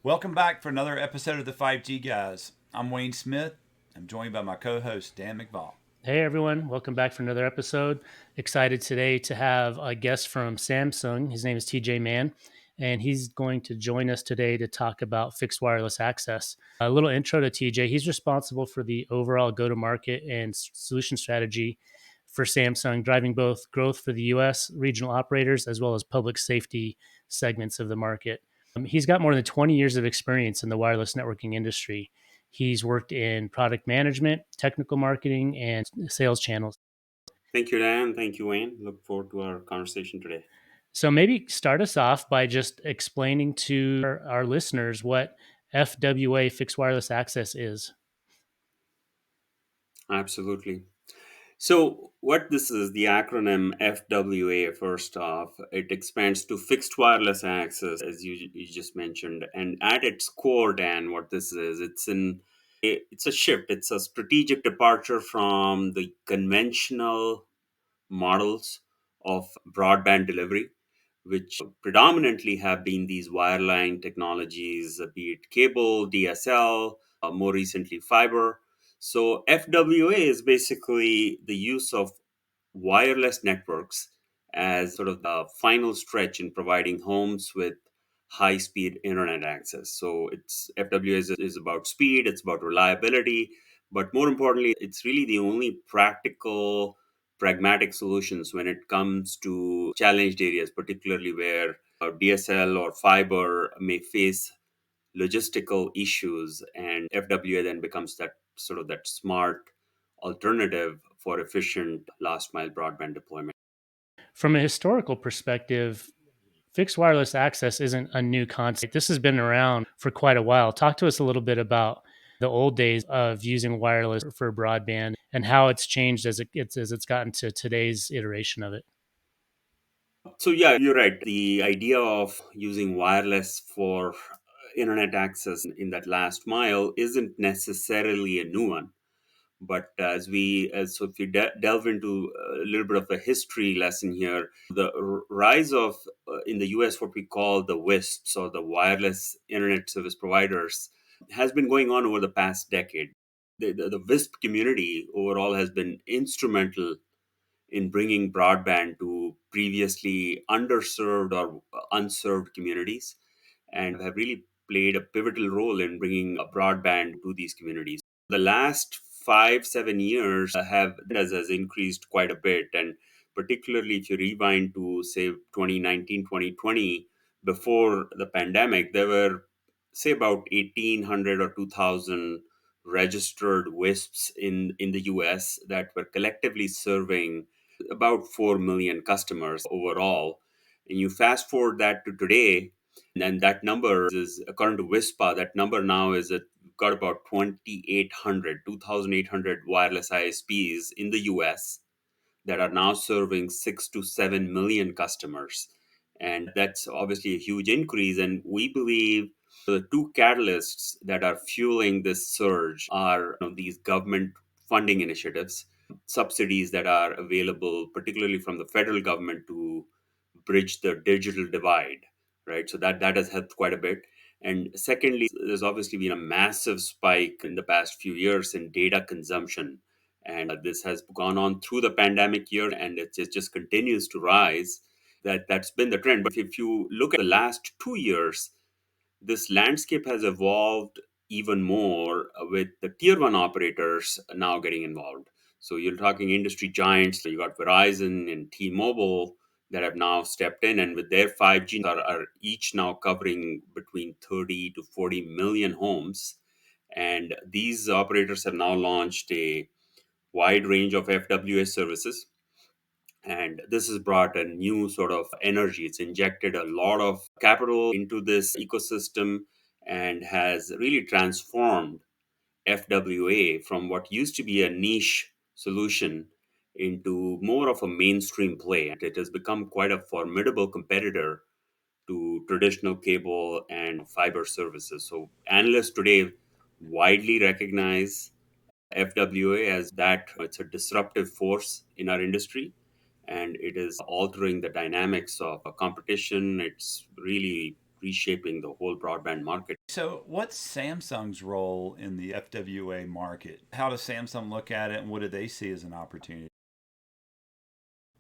Welcome back for another episode of the 5G Guys. I'm Wayne Smith. I'm joined by my co host, Dan McVall. Hey everyone, welcome back for another episode. Excited today to have a guest from Samsung. His name is TJ Maan, and he's going to join us today to talk about fixed wireless access. A little intro to TJ. He's responsible for the overall go to market and solution strategy for Samsung, driving both growth for the US regional operators as well as public safety segments of the market. He's got more than 20 years of experience in the wireless networking industry. He's worked in product management, technical marketing, and sales channels. Thank you, Dan. Thank you, Wayne. Look forward to our conversation today. So maybe start us off by just explaining to our listeners what FWA, fixed wireless access, is. Absolutely. So, what this is, the acronym FWA, first off, it expands to fixed wireless access, as you just mentioned. And at its core, Dan, what this is, it's a shift. It's a strategic departure from the conventional models of broadband delivery, which predominantly have been these wireline technologies, be it cable, DSL, more recently fiber. So, FWA is basically the use of wireless networks as sort of the final stretch in providing homes with high speed internet access. So it's FWA is about speed, it's about reliability, but more importantly, it's really the only practical pragmatic solutions when it comes to challenged areas, particularly where DSL or fiber may face logistical issues, and FWA then becomes that sort of that smart alternative for efficient last mile broadband deployment. From a historical perspective, fixed wireless access isn't a new concept. This has been around for quite a while. Talk to us a little bit about the old days of using wireless for broadband and how it's changed as it's gotten to today's iteration of it. So yeah, you're right. The idea of using wireless for internet access in that last mile isn't necessarily a new one. But so if you delve into a little bit of a history lesson here, the rise of in the US what we call the WISPs, or the wireless internet service providers, has been going on over the past decade. The WISP community overall has been instrumental in bringing broadband to previously underserved or unserved communities, and have really played a pivotal role in bringing a broadband to these communities. The last 5 7 years has increased quite a bit, and particularly if you rewind to say 2019 2020, before the pandemic, there were say about 1800 or 2000 registered WISPs in the US that were collectively serving about 4 million customers overall. And you fast forward that to today, and that number is, according to WISPA, that number now is at got about 2,800 wireless ISPs in the US that are now serving 6 to 7 million customers. And that's obviously a huge increase. And we believe the two catalysts that are fueling this surge are, these government funding initiatives, subsidies that are available, particularly from the federal government, to bridge the digital divide, right? So that has helped quite a bit. And secondly, there's obviously been a massive spike in the past few years in data consumption, and this has gone on through the pandemic year, and it just continues to rise. That's been the trend. But if you look at the last 2 years, this landscape has evolved even more, with the tier one operators now getting involved. So you're talking industry giants. You got Verizon and T-Mobile that have now stepped in, and with their 5G are each now covering between 30 to 40 million homes. And these operators have now launched a wide range of FWA services. And this has brought a new sort of energy. It's injected a lot of capital into this ecosystem and has really transformed FWA from what used to be a niche solution into more of a mainstream play. It has become quite a formidable competitor to traditional cable and fiber services. So analysts today widely recognize FWA as that it's a disruptive force in our industry, and it is altering the dynamics of a competition. It's really reshaping the whole broadband market. So, what's Samsung's role in the FWA market? How does Samsung look at it, and what do they see as an opportunity?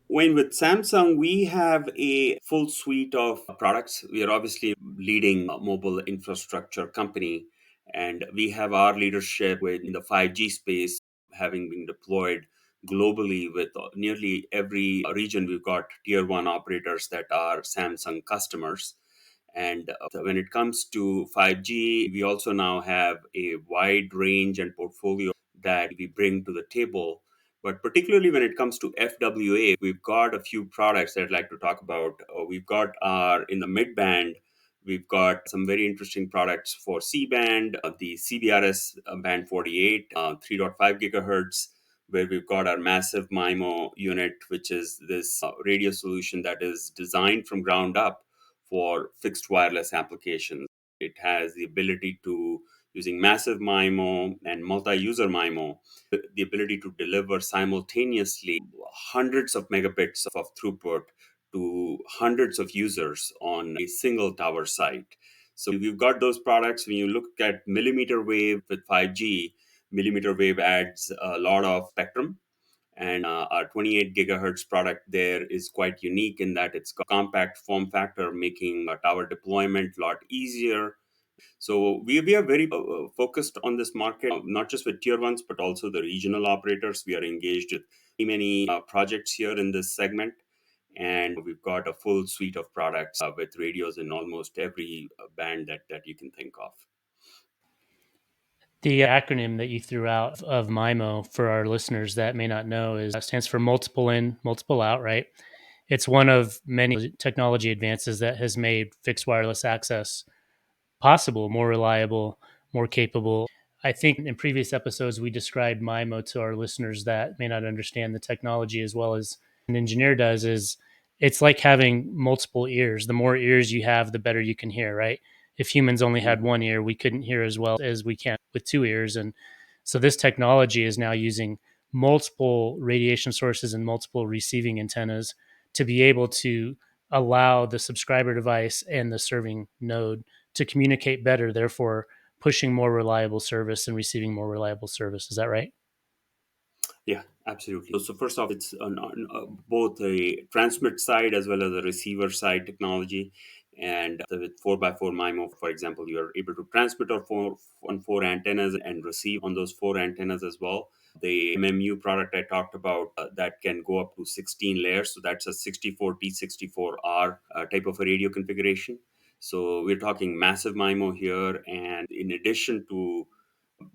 Wayne, with Samsung, we have a full suite of products. We are obviously leading mobile infrastructure company, and we have our leadership in the 5G space, having been deployed globally with nearly every region. We've got tier one operators that are Samsung customers. And when it comes to 5G, we also now have a wide range and portfolio that we bring to the table. But particularly when it comes to FWA, we've got a few products that I'd like to talk about. We've got our in the mid band, we've got some very interesting products for C band, the CBRS band 48, 3.5 gigahertz, where we've got our massive MIMO unit, which is this radio solution that is designed from ground up for fixed wireless applications. It has the ability to, using massive MIMO and multi-user MIMO, the ability to deliver simultaneously hundreds of megabits of throughput to hundreds of users on a single tower site. So we've got those products. When you look at millimeter wave with 5G, millimeter wave adds a lot of spectrum, and our 28 gigahertz product there is quite unique in that it's got compact form factor, making tower deployment a lot easier. So we are very focused on this market, not just with tier ones, but also the regional operators. We are engaged with many projects here in this segment. And we've got a full suite of products with radios in almost every band that you can think of. The acronym that you threw out of MIMO for our listeners that may not know is stands for multiple in, multiple out, right? It's one of many technology advances that has made fixed wireless access possible, more reliable, more capable. I think in previous episodes we described MIMO to our listeners that may not understand the technology as well as an engineer does is it's like having multiple ears. The more ears you have, the better you can hear, right? If humans only had Mhm. one ear, we couldn't hear as well as we can with two ears. And so this technology is now using multiple radiation sources and multiple receiving antennas to be able to allow the subscriber device and the serving node to communicate better, therefore pushing more reliable service and receiving more reliable service. Is that right? Yeah, absolutely. So first off, it's both a transmit side as well as a receiver side technology. And with 4x4 MIMO, for example, you're able to transmit on four antennas and receive on those four antennas as well. The MMU product I talked about that can go up to 16 layers. So that's a 64T64R type of a radio configuration. So we're talking massive MIMO here. And in addition to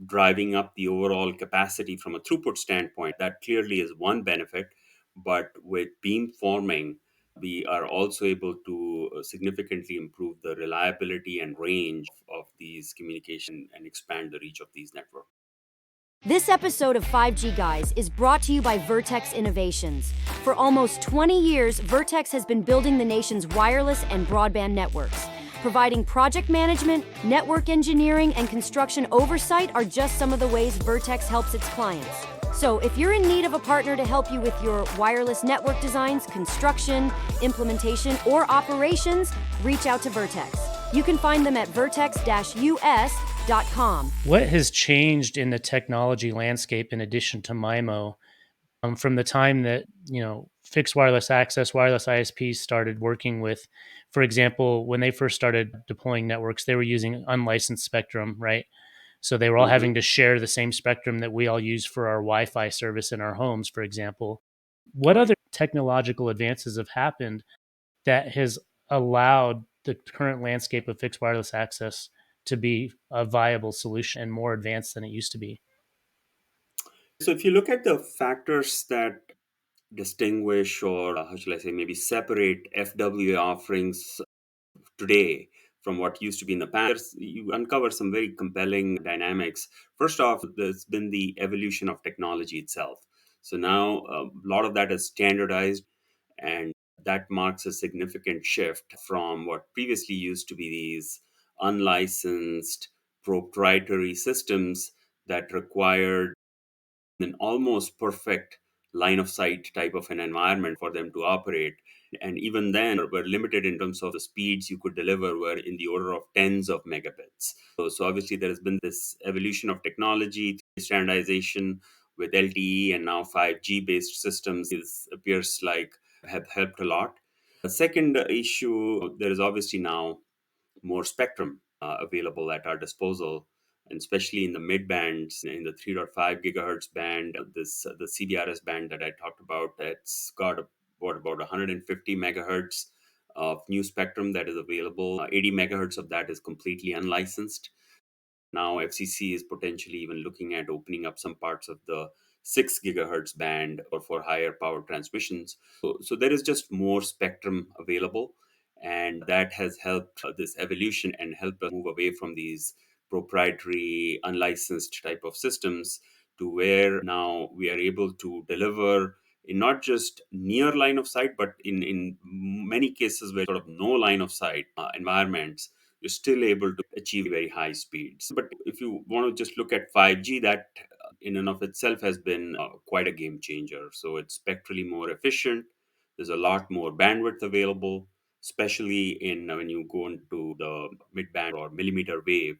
driving up the overall capacity from a throughput standpoint. That clearly is one benefit. But with beam forming, we are also able to significantly improve the reliability and range of these communication and expand the reach of these networks. This episode of 5G Guys is brought to you by Vertex Innovations. For almost 20 years, Vertex has been building the nation's wireless and broadband networks. Providing project management, network engineering, and construction oversight are just some of the ways Vertex helps its clients. So, if you're in need of a partner to help you with your wireless network designs, construction, implementation, or operations, reach out to Vertex. You can find them at vertex-us.com. What has changed in the technology landscape in addition to MIMO from the time that fixed wireless access, wireless ISPs started working with, for example, when they first started deploying networks, they were using unlicensed spectrum, right? So they were all Mhm. having to share the same spectrum that we all use for our Wi-Fi service in our homes, for example. What Right. other technological advances have happened that has allowed the current landscape of fixed wireless access to be a viable solution and more advanced than it used to be? So if you look at the factors that distinguish, or how shall I say, maybe separate FWA offerings today from what used to be in the past, you uncover some very compelling dynamics. First off, there's been the evolution of technology itself. So now a lot of that is standardized, and that marks a significant shift from what previously used to be these unlicensed proprietary systems that required an almost perfect line of sight type of an environment for them to operate. And even then, were limited in terms of the speeds you could deliver, were in the order of tens of megabits. So obviously, there has been this evolution of technology, standardization with LTE and now 5G based systems appears like have helped a lot. The second issue, there is obviously now more spectrum available at our disposal, and especially in the mid bands, in the 3.5 gigahertz band, the CBRS band that I talked about, that's got about 150 megahertz of new spectrum that is available. 80 megahertz of that is completely unlicensed. Now, FCC is potentially even looking at opening up some parts of the 6 gigahertz band or for higher power transmissions. So there is just more spectrum available. And that has helped this evolution and helped us move away from these proprietary, unlicensed type of systems to where now we are able to deliver in not just near line of sight, but in many cases where sort of no line of sight environments, you're still able to achieve very high speeds. But if you want to just look at 5G, that in and of itself has been quite a game changer. So it's spectrally more efficient. There's a lot more bandwidth available, especially in when you go into the mid band or millimeter wave.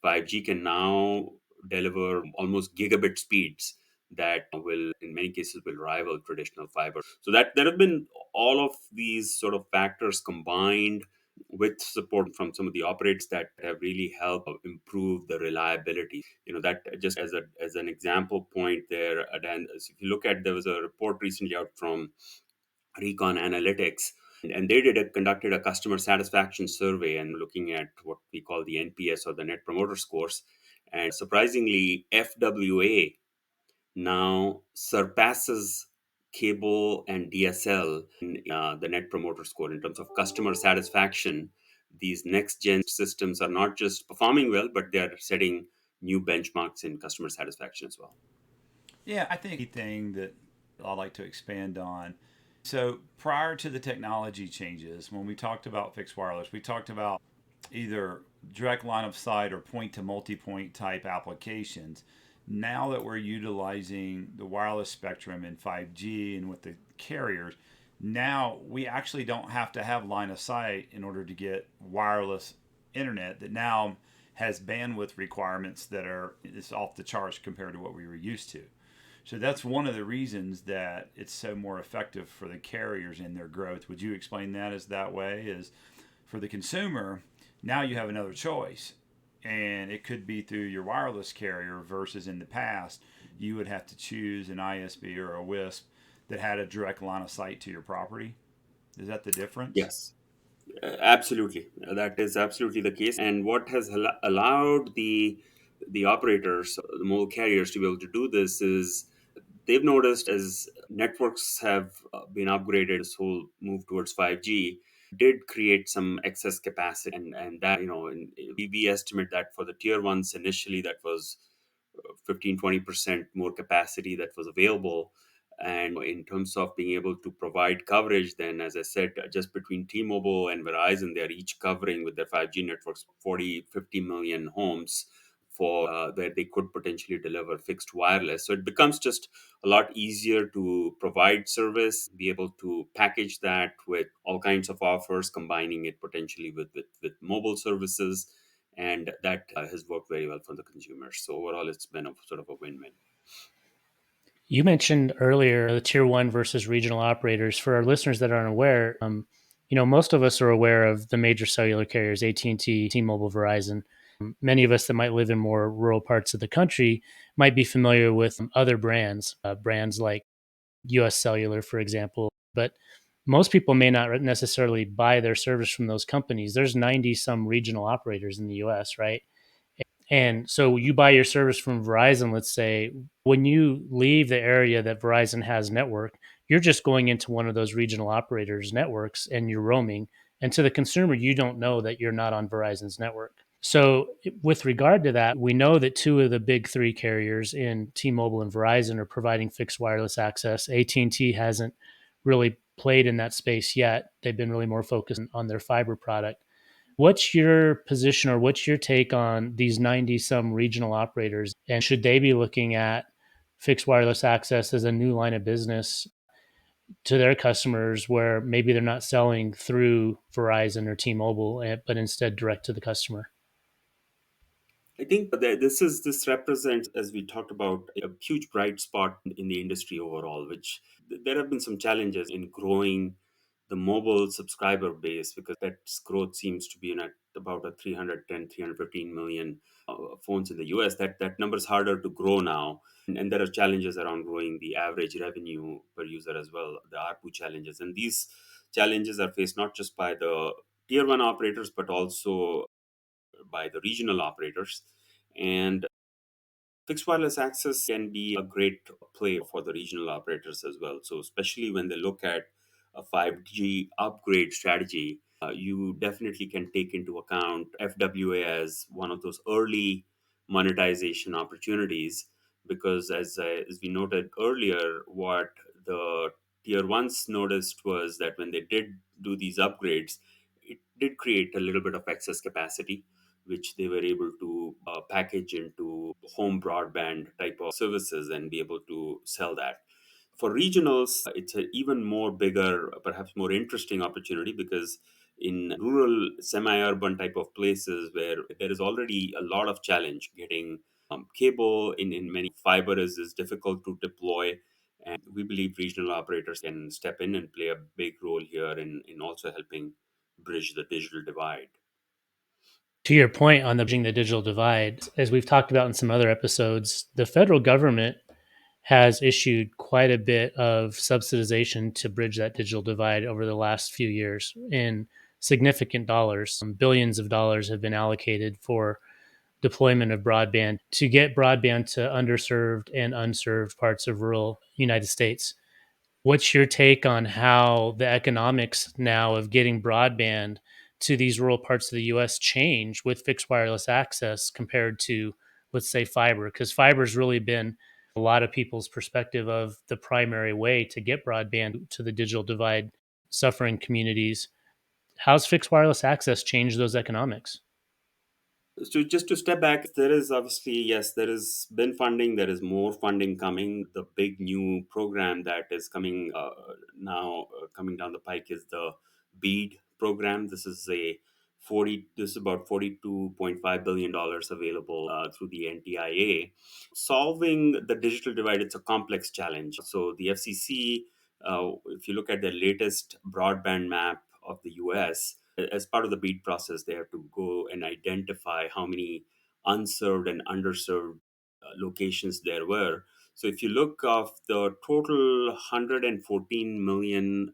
5G can now deliver almost gigabit speeds that will in many cases will rival traditional fiber. So that there have been all of these sort of factors combined with support from some of the operators that have really helped improve the reliability. That just as an example point there, and if you look at, there was a report recently out from Recon Analytics, and they conducted a customer satisfaction survey and looking at what we call the NPS or the Net Promoter Scores, and surprisingly, FWA now surpasses cable and DSL in the Net Promoter Score in terms of customer satisfaction. These next gen systems are not just performing well, but they're setting new benchmarks in customer satisfaction as well. Yeah, I think the thing that I'd like to expand on. So prior to the technology changes, when we talked about fixed wireless, we talked about either direct line of sight or point to multi-point type applications. Now that we're utilizing the wireless spectrum in 5G and with the carriers, now we actually don't have to have line of sight in order to get wireless internet that now has bandwidth requirements that are it's off the charts compared to what we were used to. So that's one of the reasons that it's so more effective for the carriers in their growth. Would you explain that as that way? Is for the consumer, now you have another choice. And it could be through your wireless carrier versus in the past, you would have to choose an ISP or a WISP that had a direct line of sight to your property. Is that the difference? Yes. Absolutely, that is absolutely the case. And what has allowed the operators, the mobile carriers, to be able to do this is they've noticed as networks have been upgraded, this whole move towards 5G did create some excess capacity, and that we estimate that for the tier ones initially that was 15-20% more capacity that was available. And in terms of being able to provide coverage, then as I said, just between T-Mobile and Verizon, they're each covering with their 5G networks 40-50 million homes for where they could potentially deliver fixed wireless. So it becomes just a lot easier to provide service, be able to package that with all kinds of offers, combining it potentially with mobile services. And that has worked very well for the consumers. So overall, it's been a sort of a win-win. You mentioned earlier the tier one versus regional operators. For our listeners that aren't aware, most of us are aware of the major cellular carriers, AT&T, T-Mobile, Verizon. Many of us that might live in more rural parts of the country might be familiar with other brands like US Cellular, for example. But most people may not necessarily buy their service from those companies. There's 90 some regional operators in the US, right? And so you buy your service from Verizon, let's say, when you leave the area that Verizon has network, you're just going into one of those regional operators' networks and you're roaming. And to the consumer, you don't know that you're not on Verizon's network. So with regard to that, we know that two of the big three carriers in T-Mobile and Verizon are providing fixed wireless access. AT&T hasn't really played in that space yet. They've been really more focused on their fiber product. What's your position or what's your take on these 90 some regional operators? And should they be looking at fixed wireless access as a new line of business? to their customers where maybe they're not selling through Verizon or T-Mobile, but instead direct to the customer? I think that this represents, as we talked about, a huge bright spot in the industry overall. Which there have been some challenges in growing the mobile subscriber base, because that growth seems to be at about a 310, 315 million phones in the US. That number is harder to grow now, and there are challenges around growing the average revenue per user as well, the ARPU challenges, and these challenges are faced not just by the tier one operators but also by the regional operators. And fixed wireless access can be a great play for the regional operators as well. So, especially when they look at a 5G upgrade strategy, you definitely can take into account FWA as one of those early monetization opportunities. Because, as we noted earlier, what the tier ones noticed was that when they did do these upgrades, it did create a little bit of excess capacity, which they were able to package into home broadband type of services and be able to sell that. For regionals, it's an even more bigger, perhaps more interesting opportunity, because in rural, semi-urban type of places where there is already a lot of challenge getting cable in many fiber is difficult to deploy. And we believe regional operators can step in and play a big role here in also helping bridge the digital divide. To your point on the bridging the digital divide, as we've talked about in some other episodes, the federal government has issued quite a bit of subsidization to bridge that digital divide over the last few years in significant dollars. Billions of dollars have been allocated for deployment of broadband to get broadband to underserved and unserved parts of rural United States. What's your take on how the economics now of getting broadband to these rural parts of the US change with fixed wireless access compared to, let's say, fiber? Because fiber's really been a lot of people's perspective of the primary way to get broadband to the digital divide suffering communities. How's fixed wireless access changed those economics? So just to step back, there is obviously, yes, there has been funding. There is more funding coming. The big new program that is coming now, coming down the pike, is the BEAD program. This is about $42.5 billion available through the NTIA. Solving the digital divide, it's a complex challenge. So the FCC, if you look at the latest broadband map of the US, as part of the BEAD process, they have to go and identify how many unserved and underserved locations there were. So if you look of the total 114 million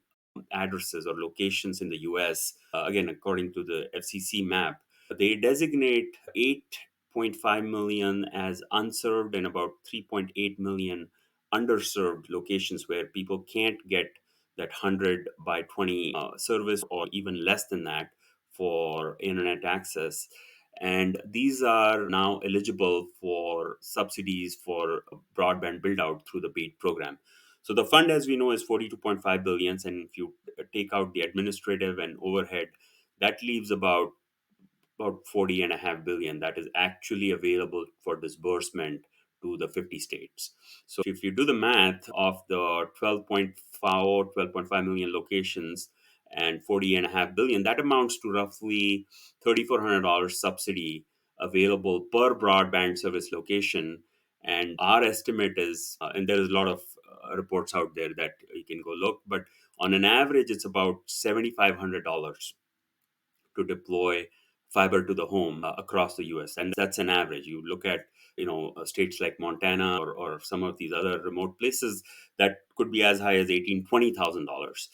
addresses or locations in the US, again, according to the FCC map, they designate 8.5 million as unserved and about 3.8 million underserved locations where people can't get that 100 by 20 service, or even less than that, for internet access. And these are now eligible for subsidies for broadband build out through the BEAD program. So the fund, as we know, is 42.5 billion, and if you take out the administrative and overhead, that leaves about 40.5 billion that is actually available for disbursement to the 50 states. So if you do the math of the 12.5 million locations and 40.5 billion, that amounts to roughly $3,400 subsidy available per broadband service location. And our estimate is, and there is a lot of reports out there that you can go look, but on an average, it's about $7,500 to deploy fiber to the home across the US. And that's an average. You look at, states like Montana, or some of these other remote places, that could be as high as $20,000.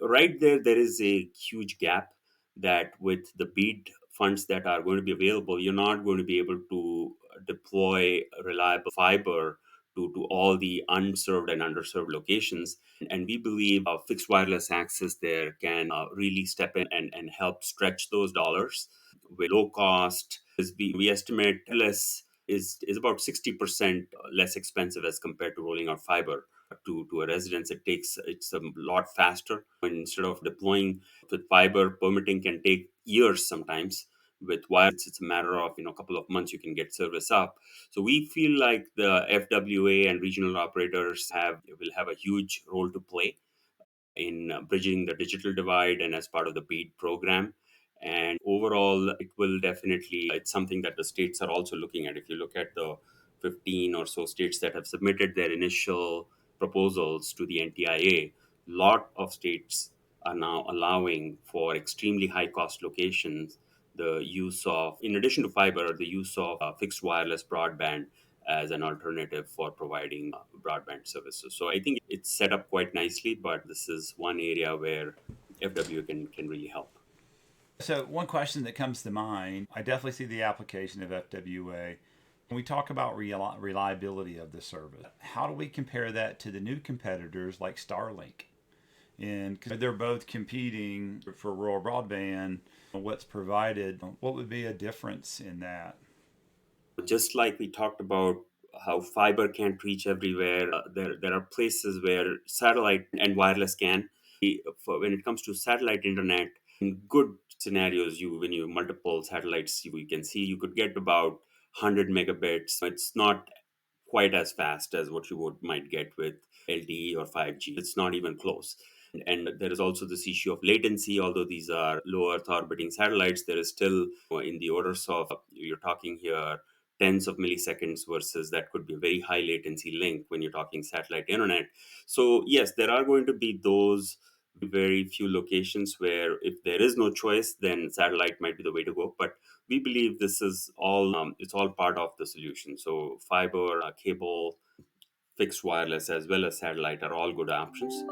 Right there is a huge gap that with the BEAD funds that are going to be available, you're not going to be able to deploy reliable fiber to all the unserved and underserved locations. And we believe fixed wireless access there can really step in and help stretch those dollars with low cost. We estimate less is about 60% less expensive as compared to rolling out fiber to a residence. It's a lot faster. When instead of deploying with fiber, permitting can take years sometimes. With wire, it's a matter of a couple of months you can get service up. So we feel like the FWA and regional operators will have a huge role to play in bridging the digital divide and as part of the BEAD program. And overall, it will definitely, it's something that the states are also looking at. If you look at the 15 or so states that have submitted their initial proposals to the NTIA, lot of states are now allowing for extremely high cost locations the use of, in addition to fiber, the use of fixed wireless broadband as an alternative for providing broadband services. So I think it's set up quite nicely, but this is one area where FWA can really help. So, one question that comes to mind, I definitely see the application of FWA. When we talk about reliability of the service, how do we compare that to the new competitors like Starlink? And because they're both competing for rural broadband, what's provided, what would be a difference in that? Just like we talked about how fiber can't reach everywhere, there are places where satellite and wireless can. When it comes to satellite internet, in good scenarios, when you multiple satellites, you can see you could get about 100 megabits. It's not quite as fast as what you might get with LTE or 5G. It's not even close. And there is also this issue of latency. Although these are low Earth orbiting satellites, there is still in the orders of, you're talking here, tens of milliseconds versus that could be a very high latency link when you're talking satellite internet. So, yes, there are going to be those very few locations where if there is no choice, then satellite might be the way to go. But we believe this is all it's all part of the solution. So fiber, cable, fixed wireless, as well as satellite are all good options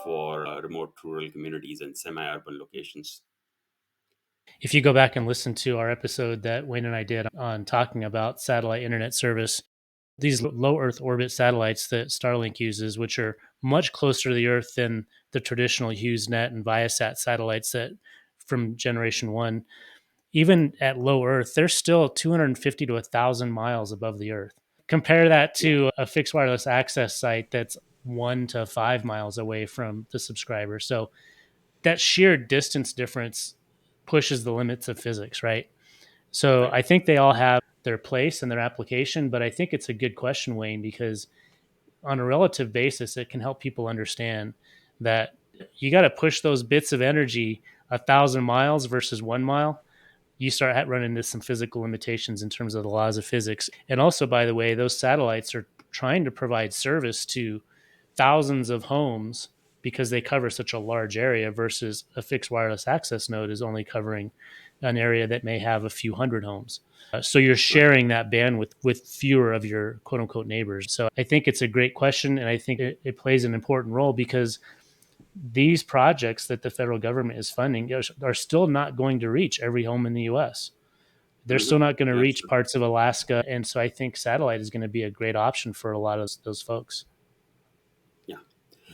for remote rural communities and semi-urban locations. If you go back and listen to our episode that Wayne and I did on talking about satellite internet service, these low Earth orbit satellites that Starlink uses, which are much closer to the Earth than the traditional HughesNet and Viasat satellites that from generation one, even at low Earth, they're still 250 to 1,000 miles above the Earth. Compare that to a fixed wireless access site that's 1 to 5 miles away from the subscriber. So that sheer distance difference pushes the limits of physics, right? So Right. I think they all have their place and their application, but I think it's a good question, Wayne, because on a relative basis, it can help people understand that you got to push those bits of energy 1,000 miles versus 1 mile. You start running into some physical limitations in terms of the laws of physics. And also, by the way, those satellites are trying to provide service to thousands of homes because they cover such a large area versus a fixed wireless access node is only covering an area that may have a few hundred homes. So you're Right. sharing that bandwidth with fewer of your quote unquote neighbors. So I think it's a great question. And I think it plays an important role because these projects that the federal government is funding are still not going to reach every home in the US. They're still not going to That's reach true. parts of Alaska. And so I think satellite is going to be a great option for a lot of those folks. Yeah.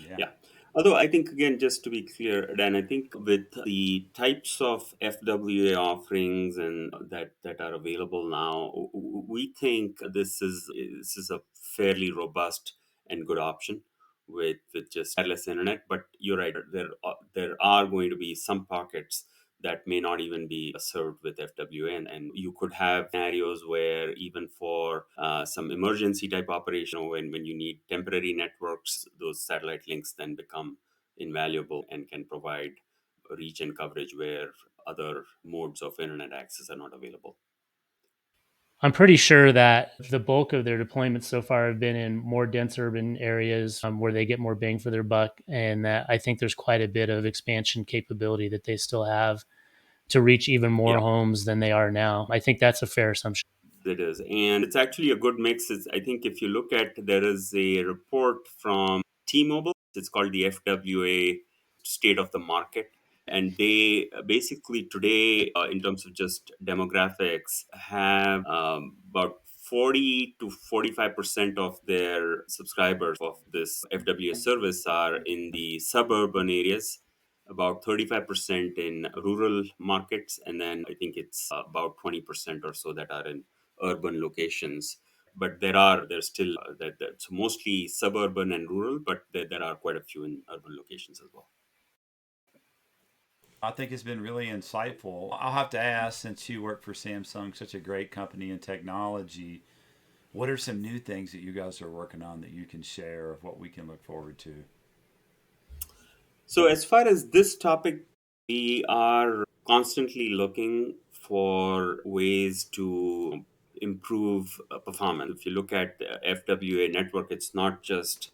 Yeah. Yeah. Although I think, again, just to be clear, Dan, I think with the types of FWA offerings and that are available now, we think this is a fairly robust and good option with just wireless internet. But you're right, there are going to be some pockets that may not even be served with FWA. And you could have scenarios where even for some emergency type operation, when you need temporary networks, those satellite links then become invaluable and can provide reach and coverage where other modes of internet access are not available. I'm pretty sure that the bulk of their deployments so far have been in more dense urban areas where they get more bang for their buck. And that I think there's quite a bit of expansion capability that they still have to reach even more Yeah. homes than they are now. I think that's a fair assumption. It is. And it's actually a good mix. I think if you look at, there is a report from T-Mobile. It's called the FWA State of the Market. And they basically today, in terms of just demographics, have about 40 to 45% of their subscribers of this FWA service are in the suburban areas, about 35% in rural markets, and then I think it's about 20% or so that are in urban locations. But there's still that's mostly suburban and rural, but there are quite a few in urban locations as well. I think it's been really insightful. I'll have to ask, since you work for Samsung, such a great company in technology, what are some new things that you guys are working on that you can share of what we can look forward to? So, as far as this topic, we are constantly looking for ways to improve performance. If you look at the FWA network, it's not just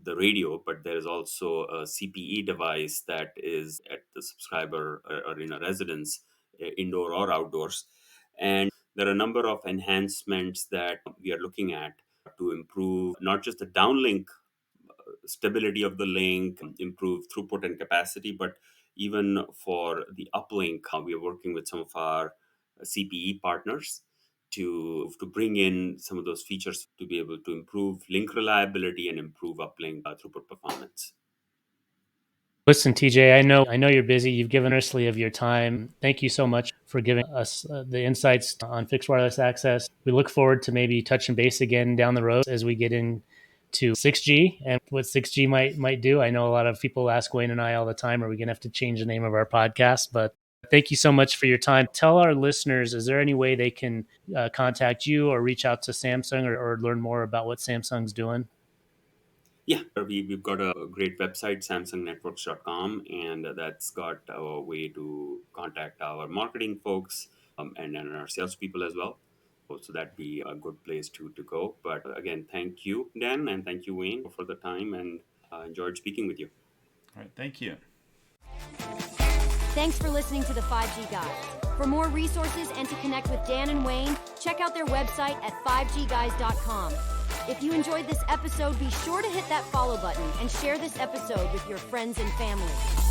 the radio, but there is also a CPE device that is at the subscriber or in a residence, indoor or outdoors. And there are a number of enhancements that we are looking at to improve not just the downlink stability of the link, improve throughput and capacity, but even for the uplink, we are working with some of our CPE partners to bring in some of those features to be able to improve link reliability and improve uplink throughput performance. Listen, TJ, I know you're busy. You've given generously of your time. Thank you so much for giving us the insights on fixed wireless access. We look forward to maybe touching base again down the road as we get into 6G and what 6G might do. I know a lot of people ask Wayne and I all the time, are we going to have to change the name of our podcast? But thank you so much for your time. Tell our listeners, is there any way they can contact you or reach out to Samsung or learn more about what Samsung's doing? Yeah, we've got a great website, samsungnetworks.com, and that's got a way to contact our marketing folks and our salespeople as well. So that'd be a good place to go. But again, thank you, Dan, and thank you, Wayne, for the time, and enjoyed speaking with you. All right, thank you. Thanks for listening to the 5G Guy. For more resources and to connect with Dan and Wayne, check out their website at 5gguys.com. If you enjoyed this episode, be sure to hit that follow button and share this episode with your friends and family.